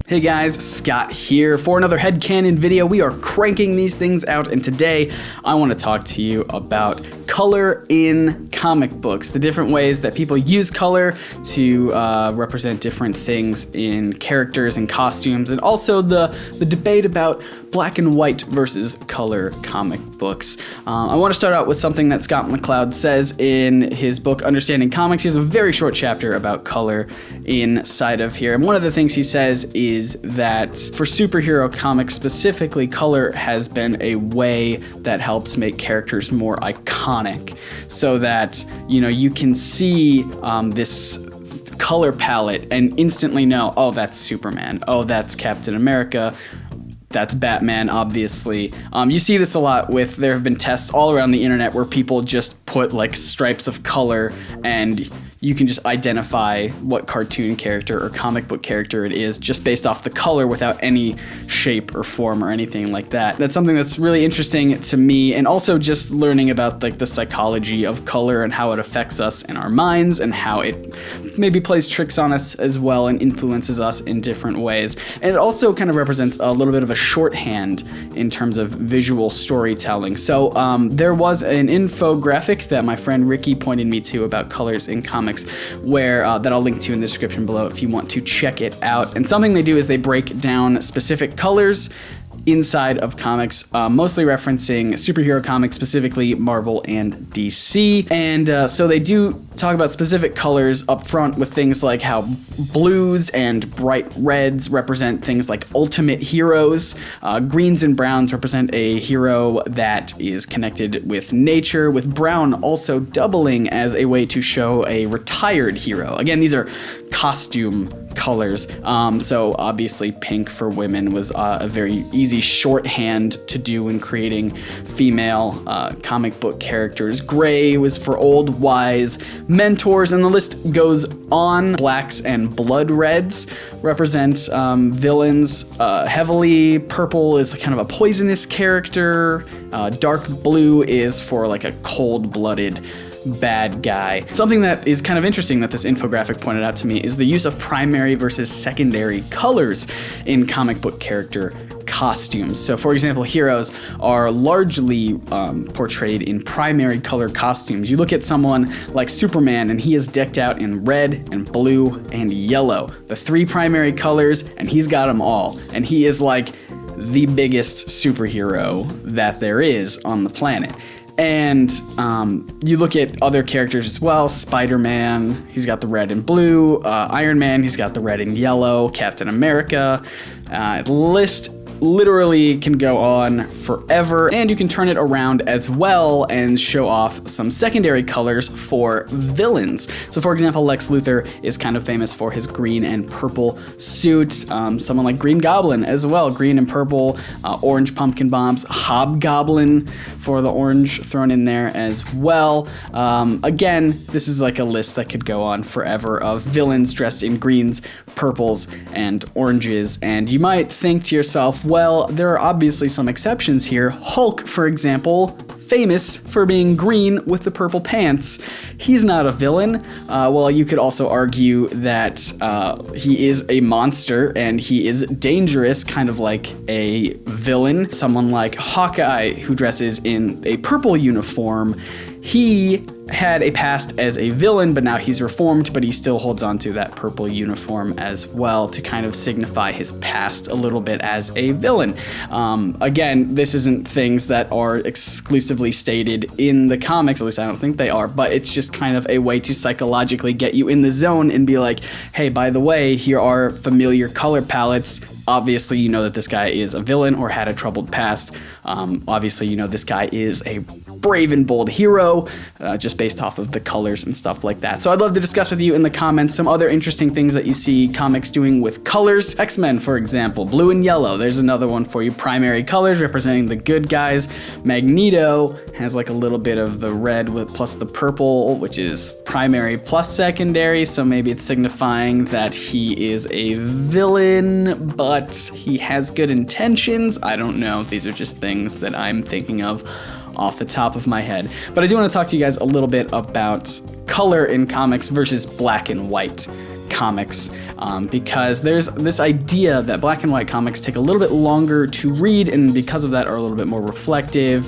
Hey guys, Scott here for another Headcanon video. We are cranking these things out, and today I want to talk to you about color in comic books, the different ways that people use color to represent different things in characters and costumes, and also the debate about black and white versus color comic books. I want to start out with something that Scott McCloud says in his book, Understanding Comics. He has a very short chapter about color inside of here, and one of the things he says is that for superhero comics specifically, color has been a way that helps make characters more iconic, so that, you know, you can see this color palette and instantly know, oh, that's Superman, oh, that's Captain America, that's Batman, obviously. You see this a lot there have been tests all around the internet where people just put like stripes of color and you can just identify what cartoon character or comic book character it is just based off the color without any shape or form or anything like that. That's something that's really interesting to me, and also just learning about like the psychology of color and how it affects us in our minds and how it maybe plays tricks on us as well and influences us in different ways. And it also kind of represents a little bit of a shorthand in terms of visual storytelling. So there was an infographic that my friend Ricky pointed me to about colors in comics, where that I'll link to in the description below if you want to check it out. And something they do is they break down specific colors inside of comics, mostly referencing superhero comics, specifically Marvel and DC. And so they do talk about specific colors up front with things like how blues and bright reds represent things like ultimate heroes. Greens and browns represent a hero that is connected with nature, with brown also doubling as a way to show a retired hero. Again, these are costume colors. So obviously pink for women was a very easy shorthand to do when creating female comic book characters. Gray was for old, wise mentors, and the list goes on. Blacks and blood reds represent villains heavily. Purple is kind of a poisonous character. Dark blue is for like a cold-blooded bad guy. Something that is kind of interesting that this infographic pointed out to me is the use of primary versus secondary colors in comic book character costumes. So for example, heroes are largely portrayed in primary color costumes. You look at someone like Superman and he is decked out in red and blue and yellow, the three primary colors, and he's got them all. And he is like the biggest superhero that there is on the planet. And you look at other characters as well. Spider-Man, he's got the red and blue. Iron Man, he's got the red and yellow. Captain America. The list literally can go on forever, and you can turn it around as well and show off some secondary colors for villains. So for example, Lex Luthor is kind of famous for his green and purple suit. Someone like Green Goblin as well, green and purple. Orange pumpkin bombs. Hobgoblin for the orange thrown in there as well. Again, this is like a list that could go on forever of villains dressed in greens, purples, and oranges. And you might think to yourself, well, there are obviously some exceptions here. Hulk, for example, famous for being green with the purple pants. He's not a villain. Well, you could also argue that he is a monster and he is dangerous, kind of like a villain. Someone like Hawkeye, who dresses in a purple uniform, he had a past as a villain, but now he's reformed, but he still holds on to that purple uniform as well to kind of signify his past a little bit as a villain. Again, this isn't things that are exclusively stated in the comics, at least I don't think they are, but it's just kind of a way to psychologically get you in the zone and be like, hey, by the way, here are familiar color palettes. Obviously, you know that this guy is a villain or had a troubled past. Obviously, you know this guy is a brave and bold hero, just based off of the colors and stuff like that. So I'd love to discuss with you in the comments some other interesting things that you see comics doing with colors. X-Men, for example, blue and yellow. There's another one for you. Primary colors representing the good guys. Magneto has like a little bit of the red with plus the purple, which is primary plus secondary. So maybe it's signifying that he is a villain, but he has good intentions. I don't know. These are just things that I'm thinking of off the top of my head. But I do want to talk to you guys a little bit about color in comics versus black and white comics, because there's this idea that black and white comics take a little bit longer to read, and because of that are a little bit more reflective.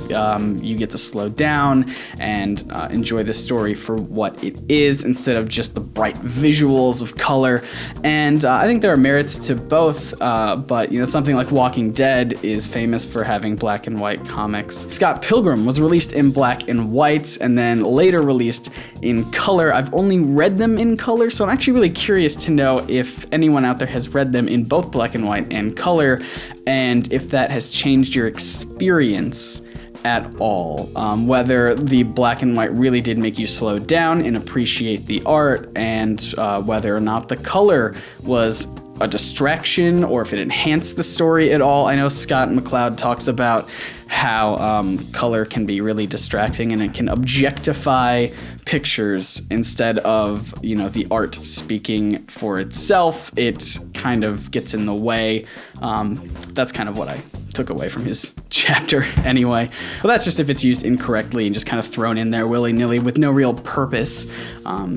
You get to slow down and enjoy the story for what it is instead of just the bright visuals of color. And I think there are merits to both, but something like Walking Dead is famous for having black and white comics. Scott Pilgrim was released in black and white and then later released in color. I've only read them in color, so I'm actually really curious to know if anyone out there has read them in both black and white and color, and if that has changed your experience at all. Whether the black and white really did make you slow down and appreciate the art, and whether or not the color was a distraction or if it enhanced the story at all. I know Scott McCloud talks about how color can be really distracting and it can objectify pictures instead of, the art speaking for itself. It kind of gets in the way. That's kind of what I took away from his chapter anyway. But that's just if it's used incorrectly and just kind of thrown in there willy-nilly with no real purpose.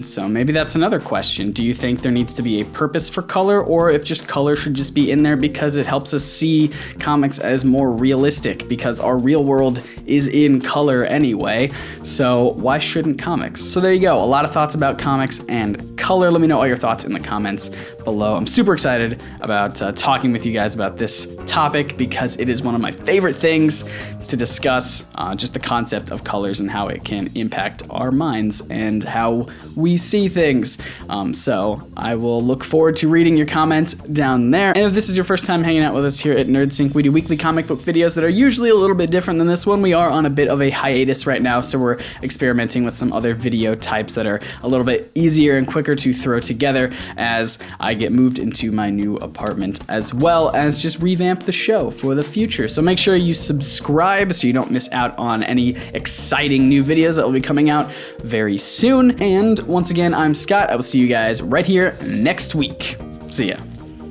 So maybe that's another question. Do you think there needs to be a purpose for color, or if just color should just be in there because it helps us see comics as more realistic, because our real world is in color anyway, so why shouldn't comics? So there you go, a lot of thoughts about comics and color. Let me know all your thoughts in the comments below. I'm super excited about talking with you guys about this topic because it is one of my favorite things to discuss, just the concept of colors and how it can impact our minds and how we see things. So I will look forward to reading your comments down there. And if this is your first time hanging out with us here at NerdSync, we do weekly comic book videos that are usually a little bit different than this one. We are on a bit of a hiatus right now, so we're experimenting with some other video types that are a little bit easier and quicker to throw together as I get moved into my new apartment, as well as just revamp the show for the future. So make sure you subscribe so you don't miss out on any exciting new videos that will be coming out very soon. And once again, I'm Scott. I will see you guys right here next week. See ya.